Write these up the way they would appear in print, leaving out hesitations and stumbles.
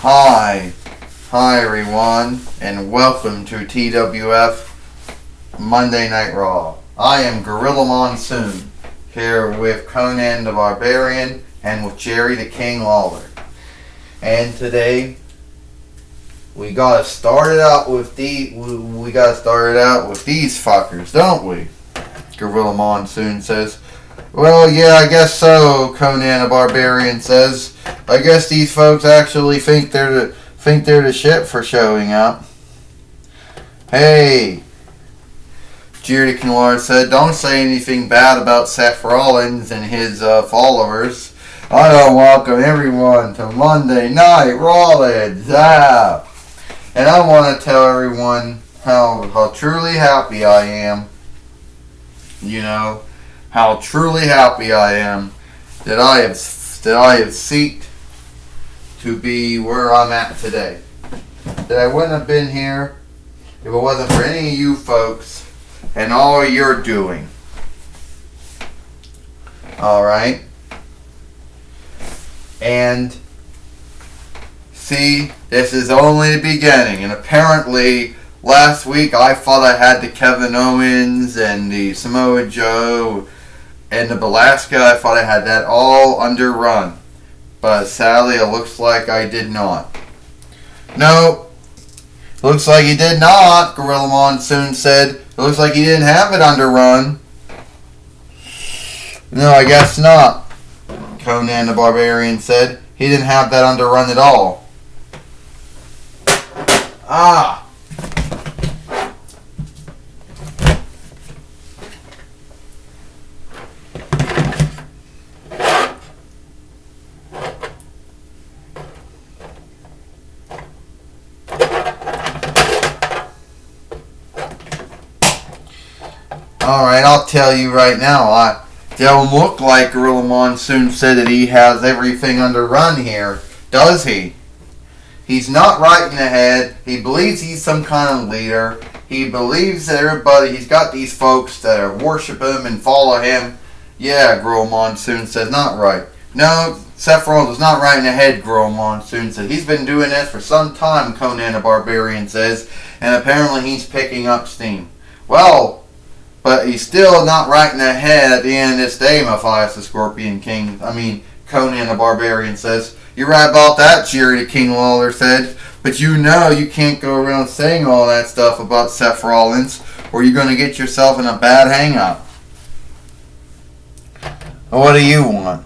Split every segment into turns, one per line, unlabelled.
Hi everyone, and welcome to TWF Monday Night Raw. I am Gorilla Monsoon, here with Conan the Barbarian and with Jerry the King Lawler. And today we gotta start it out with these fuckers, don't we? Gorilla Monsoon says. Well, yeah, I guess so, Conan the Barbarian says. I guess these folks actually think they're the shit for showing up. Hey, Jerry Kinlaw said, don't say anything bad about Seth Rollins and his followers. I don't welcome everyone to Monday Night Rollins. And I want to tell everyone how truly happy I am. You know, how truly happy I am that I have seeked to be where I'm at today. That I wouldn't have been here if it wasn't for any of you folks and all you're doing. Alright? And see, this is only the beginning. And apparently last week I thought I had the Kevin Owens and the Samoa Joe and the Velasquez, I thought I had that all underrun. But sadly, it looks like I did not. No, looks like he did not, Gorilla Monsoon said. It looks like he didn't have it underrun. No, I guess not, Conan the Barbarian said. He didn't have that underrun at all. Alright, I'll tell you right now, it don't look like Gorilla Monsoon said that he has everything underrun here, does he? He's not right in the head. He believes he's some kind of leader. He believes that he's got these folks that worship him and follow him. Yeah, Gorilla Monsoon said, not right. No, Seth Rollins is not right in the head, Gorilla Monsoon said. He's been doing this for some time, Conan the Barbarian says, and apparently he's picking up steam. Well, but he's still not right in the head at the end of this day, Matthias the Scorpion King. Conan the Barbarian says. You're right about that, Jerry the King Lawler said. But you know you can't go around saying all that stuff about Seth Rollins, or you're going to get yourself in a bad hang-up. What do you want?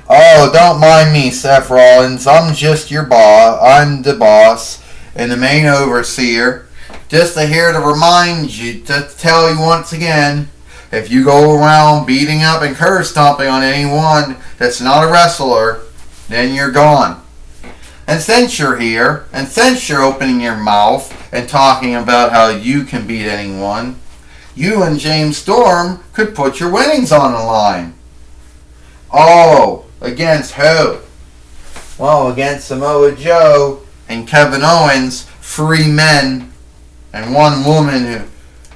Oh, don't mind me, Seth Rollins. I'm just your boss. I'm the boss and the main overseer. Just here to remind you, to tell you once again, if you go around beating up and curb stomping on anyone that's not a wrestler, then you're gone. And since you're here, and since you're opening your mouth and talking about how you can beat anyone, you and James Storm could put your winnings on the line. Oh, against who? Well, against Samoa Joe and Kevin Owens, 3 men and 1 woman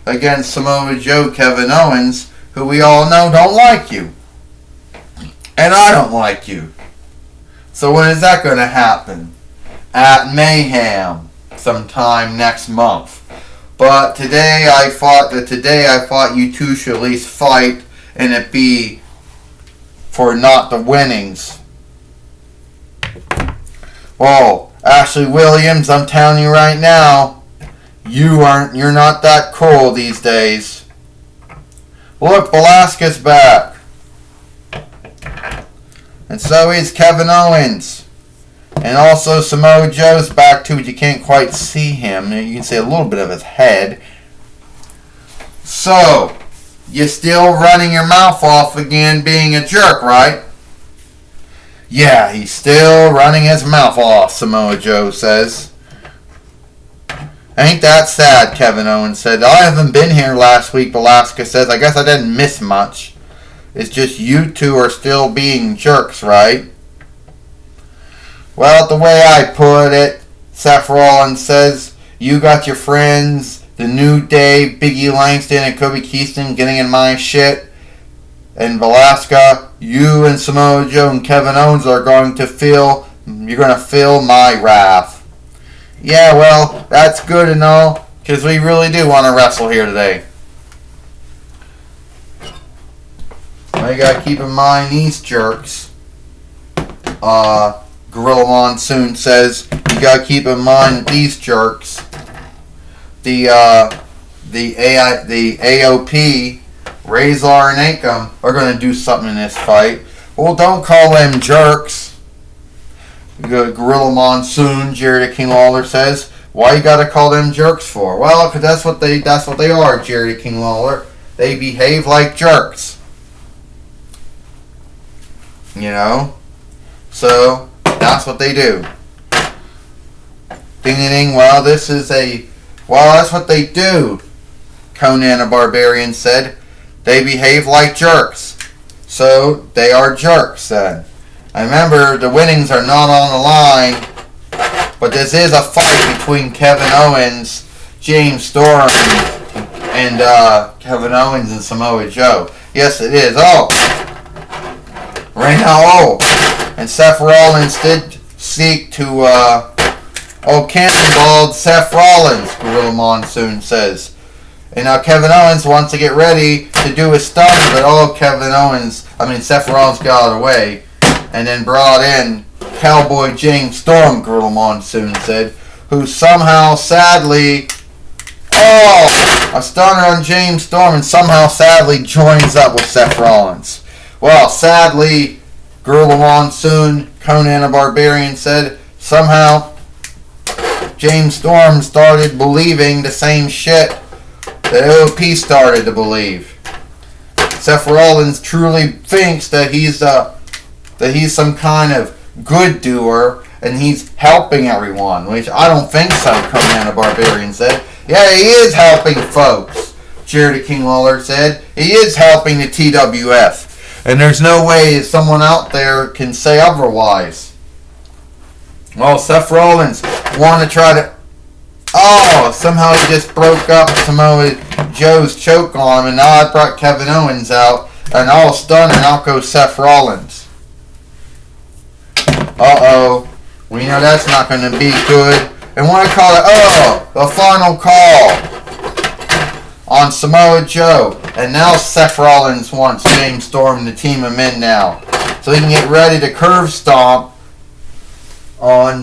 against Samoa Joe, Kevin Owens, who we all know don't like you. And I don't like you. So when is that going to happen? At Mayhem, sometime next month. But today I thought you two should at least fight, and it be for not the winnings. Well, Ashley Williams, I'm telling you right now, you're not that cool these days. Look, Velasquez back. And so is Kevin Owens. And also Samoa Joe's back too, but you can't quite see him. You can see a little bit of his head. So, you're still running your mouth off again being a jerk, right? Yeah, he's still running his mouth off, Samoa Joe says. Ain't that sad, Kevin Owens said. I haven't been here last week, Velasquez says. I guess I didn't miss much. It's just you two are still being jerks, right? Well, the way I put it, Seth Rollins says, you got your friends, The New Day, Biggie Langston, and Kobe Kingston getting in my shit. And Velasquez, you and Samoa Joe and Kevin Owens are going to feel You're going to feel my wrath. Yeah, well, that's good and all, because we really do want to wrestle here today. Now you got to keep in mind these jerks. Gorilla Monsoon says you got to keep in mind that these jerks, the AOP, Razor and Akam are going to do something in this fight. Well, don't call them jerks. Gorilla Monsoon, Jerry the King Lawler says, why you got to call them jerks for? Well, because that's what they are, Jerry the King Lawler. They behave like jerks. You know? So, that's what they do. Ding ding ding, well, that's what they do, Conan the Barbarian said. They behave like jerks. So, they are jerks then. I remember the winnings are not on the line, but this is a fight between Kevin Owens, James Storm, and Kevin Owens and Samoa Joe. Yes, it is. Oh! Right now, and Seth Rollins did seek to, cannonballed Seth Rollins, Gorilla Monsoon says. And now Kevin Owens wants to get ready to do his stunt, but Seth Rollins got out of the way, and then brought in Cowboy James Storm, Gorilla Monsoon said, who somehow, sadly, a stunner on James Storm, and somehow, sadly, joins up with Seth Rollins. Well, sadly, Gorilla Monsoon, Conan the Barbarian said, somehow James Storm started believing the same shit that AOP started to believe. Seth Rollins truly thinks that he's some kind of good doer and he's helping everyone, which I don't think so, Conan the Barbarian said. Yeah, he is helping folks, Jerry the King Lawler said. He is helping the TWF. And there's no way someone out there can say otherwise. Well, Seth Rollins wanted to try to... somehow he just broke up Samoa Joe's choke on him, and now I brought Kevin Owens out, and I'll stun and out goes Seth Rollins. We know that's not going to be good. And what I call it, the final call on Samoa Joe. And now Seth Rollins wants James Storm to team him in now, so he can get ready to curve stomp on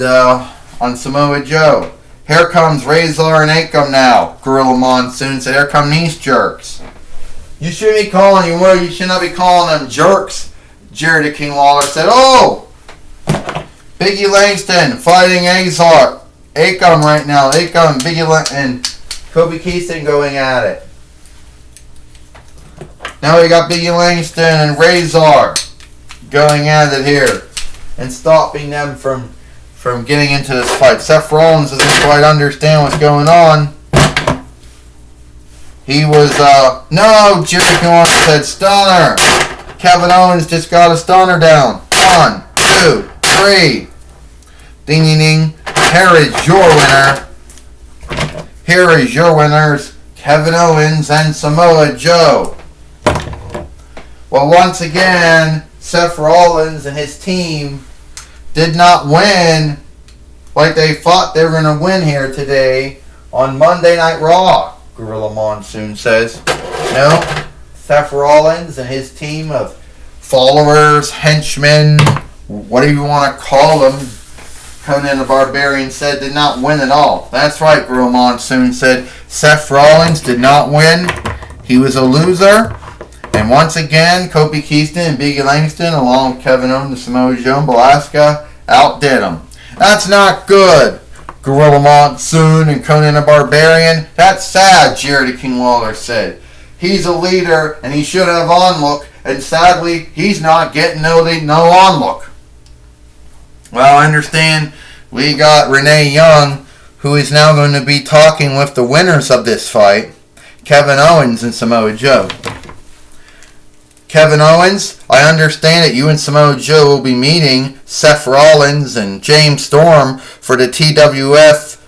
Samoa Joe. Here comes Razor and Akam now, Gorilla Monsoon said. Here come these jerks. You shouldn't be calling you should not be calling them jerks, Jerry the King Lawler said. Biggie Langston fighting Akam right now. Akam, Biggie and Kofi Kingston going at it. Now we got Biggie Langston and Razor going at it here and stopping them from getting into this fight. Seth Rollins doesn't quite understand what's going on. He was, no, Jerry King said stunner. Kevin Owens just got a stunner down. 1, 2, 3. Ding ding ding. Here is your winner. Here is your winners, Kevin Owens and Samoa Joe. Well, once again, Seth Rollins and his team did not win like they thought they were going to win here today on Monday Night Raw, Gorilla Monsoon says. No, Seth Rollins and his team of followers, henchmen, whatever you want to call them, Conan the Barbarian said, did not win at all. That's right, Gorilla Monsoon said. Seth Rollins did not win. He was a loser. And once again, Kofi Kingston and Biggie Langston, along with Kevin Owens, Samoa Joe, and Belasca, outdid him. That's not good, Gorilla Monsoon and Conan the Barbarian. That's sad, Jerry the King Lawler said. He's a leader, and he should have on-look, and sadly, he's not getting no on-look. Well, I understand we got Renee Young, who is now going to be talking with the winners of this fight, Kevin Owens and Samoa Joe. Kevin Owens, I understand that you and Samoa Joe will be meeting Seth Rollins and James Storm for the TWF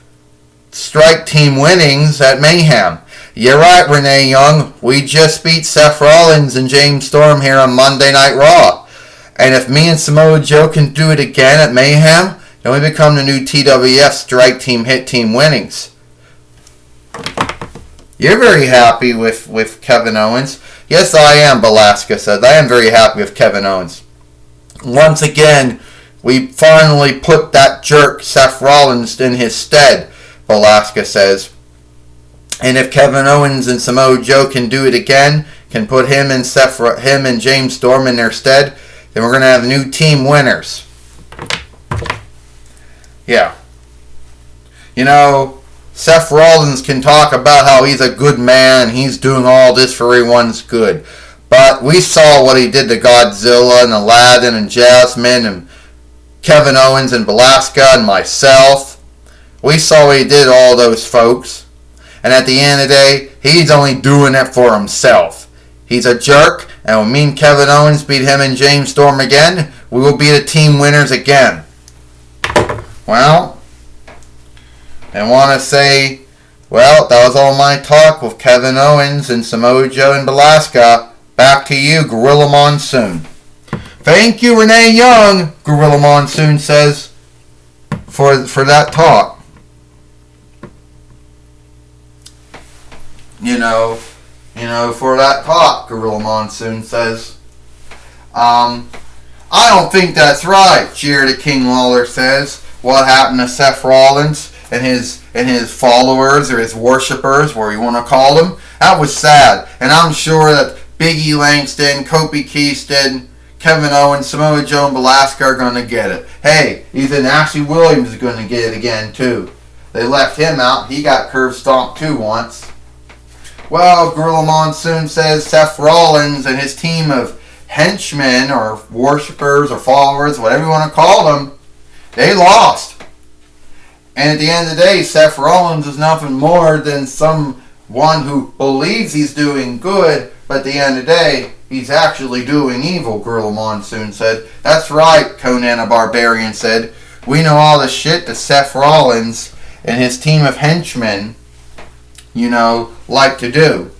Strike Team winnings at Mayhem. You're right, Renee Young. We just beat Seth Rollins and James Storm here on Monday Night Raw. And if me and Samoa Joe can do it again at Mayhem, then we become the new TWS Strike Team Hit Team Winnings. You're very happy with Kevin Owens. Yes, I am, Belasca said. I am very happy with Kevin Owens. Once again, we finally put that jerk Seth Rollins in his stead, Belasca says. And if Kevin Owens and Samoa Joe can do it again, can put him and James Storm in their stead, then we're going to have new team winners. Yeah. You know, Seth Rollins can talk about how he's a good man, he's doing all this for everyone's good. But we saw what he did to Godzilla and Aladdin and Jasmine and Kevin Owens and Belasca and myself. We saw what he did to all those folks. And at the end of the day, he's only doing it for himself. He's a jerk, and when me and Kevin Owens beat him and James Storm again, we will be the team winners again. Well, I want to say, well, that was all my talk with Kevin Owens and Samoa Joe and Belasca. Back to you, Gorilla Monsoon. Thank you, Renee Young, Gorilla Monsoon says, for that talk. You know, for that talk, Gorilla Monsoon says. I don't think that's right, Cheer to King Lawler says. What happened to Seth Rollins and his followers or his worshippers, whatever you want to call them? That was sad. And I'm sure that Big E Langston, Kofi Kingston, Kevin Owens, Samoa Joe, and Belasca are going to get it. Hey, even Ashley Williams is going to get it again, too. They left him out. He got curb stomped, too, once. Well, Gorilla Monsoon says Seth Rollins and his team of henchmen or worshippers or followers, whatever you want to call them, they lost. And at the end of the day, Seth Rollins is nothing more than someone who believes he's doing good, but at the end of the day, he's actually doing evil, Gorilla Monsoon said. That's right, Conan the Barbarian said. We know all the shit that Seth Rollins and his team of henchmen, like to do.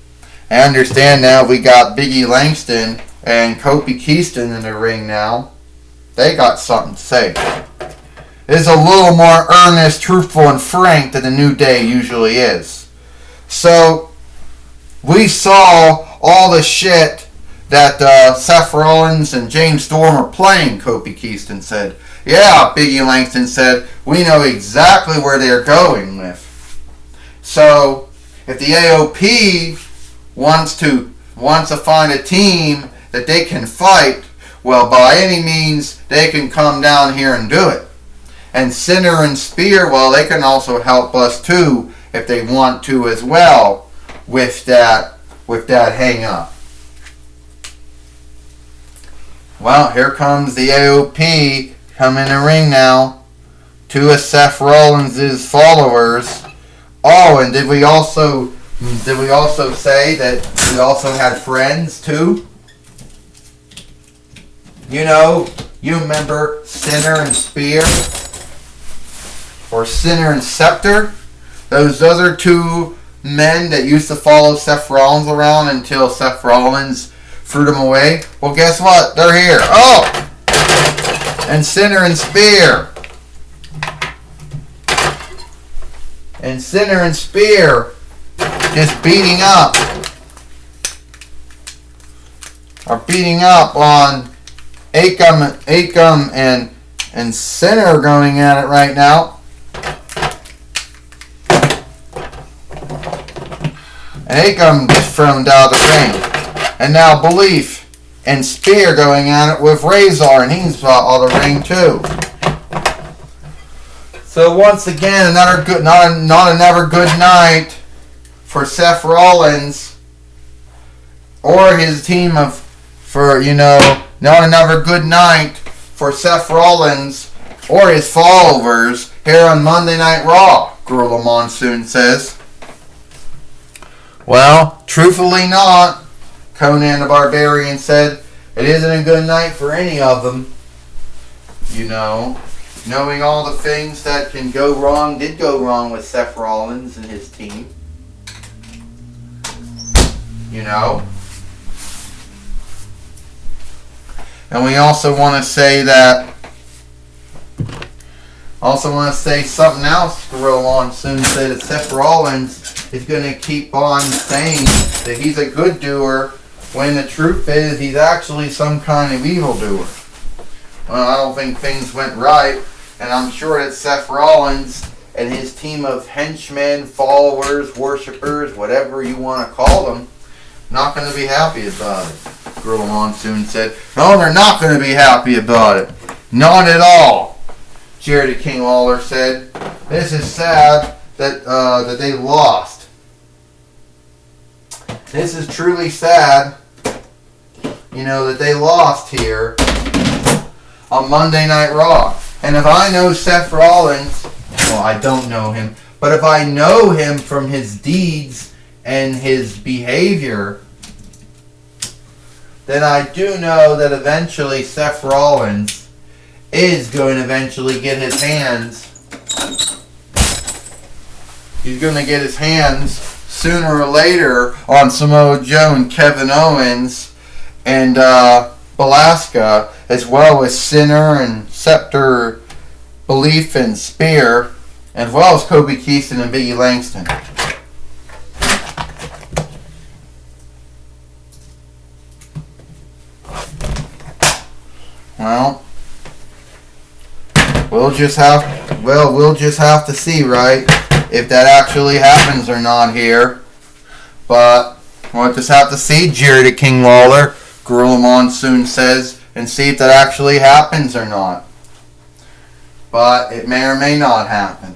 I understand now we got Big E Langston and Kofi Kingston in the ring now. They got something to say. It's a little more earnest, truthful, and frank than the New Day usually is. So, we saw all the shit that Seth Rollins and James Storm are playing, Kofi Kingston said. Yeah, Big E Langston said, we know exactly where they're going with. So, if the AOP wants to find a team that they can fight, well, by any means, they can come down here and do it. And Sinner and Spear, well, they can also help us too, if they want to as well, with that hang-up. Well, here comes the AOP coming in the ring now. Two of Seth Rollins' followers. Oh, and did we also say that we also had friends too? You remember Sinner and Spear? Or Sinner and Scepter? Those other two men that used to follow Seth Rollins around until Seth Rollins threw them away. Well, guess what? They're here. Oh! And Sinner and Spear. And Sinner and Spear just beating up. Are beating up on Akam and Sinner going at it right now. And Akam gets thrown out of the ring. And now Belief and Spear going at it with Razor, and he's out of the ring too. So once again, another good, not another good night for Seth Rollins or his team not another good night for Seth Rollins or his followers here on Monday Night Raw, Gorilla Monsoon says. Well, truthfully not, Conan the Barbarian said. It isn't a good night for any of them. Knowing all the things that did go wrong with Seth Rollins and his team. And we also want to say that. Also want to say something else. Gorilla Monsoon said that Seth Rollins is going to keep on saying that he's a good doer when the truth is he's actually some kind of evildoer. Well, I don't think things went right, and I'm sure that Seth Rollins and his team of henchmen, followers, worshippers, whatever you want to call them, not going to be happy about it. Gorilla Monsoon said, no, they're not going to be happy about it. Not at all. Jerry the King Lawler said, this is sad that they lost. This is truly sad, that they lost here on Monday Night Raw. And if I know Seth Rollins, well, I don't know him, but if I know him from his deeds and his behavior, then I do know that eventually Seth Rollins is going to eventually get his hands. He's going to get his hands sooner or later on Samoa Joe and Kevin Owens and Belasca, as well as Sinner and Scepter, Belief and Spear, as well as Kobe Keaston and Biggie Langston. Well, we'll just have to see, right, if that actually happens or not here. But we'll just have to see, Jerry the King Lawler, Gorilla Monsoon says, and see if that actually happens or not. But it may or may not happen.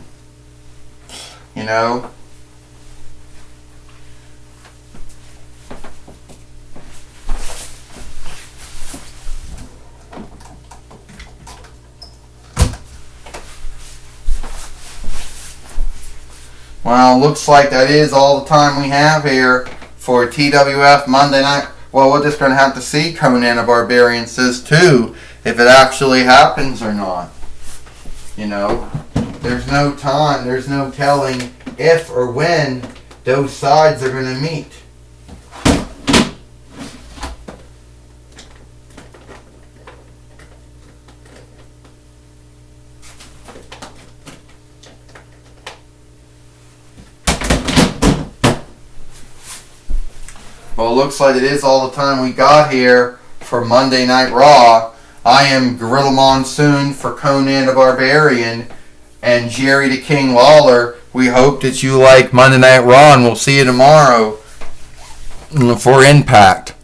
Well, looks like that is all the time we have here for TWF Monday Night. Well, we're just going to have to see, Conan the Barbarian says, too, if it actually happens or not. There's no time, there's no telling if or when those sides are going to meet. Well, it looks like it is all the time we got here for Monday Night Raw. I am Gorilla Monsoon for Conan the Barbarian and Jerry the King Lawler. We hope that you like Monday Night Raw, and we'll see you tomorrow for Impact.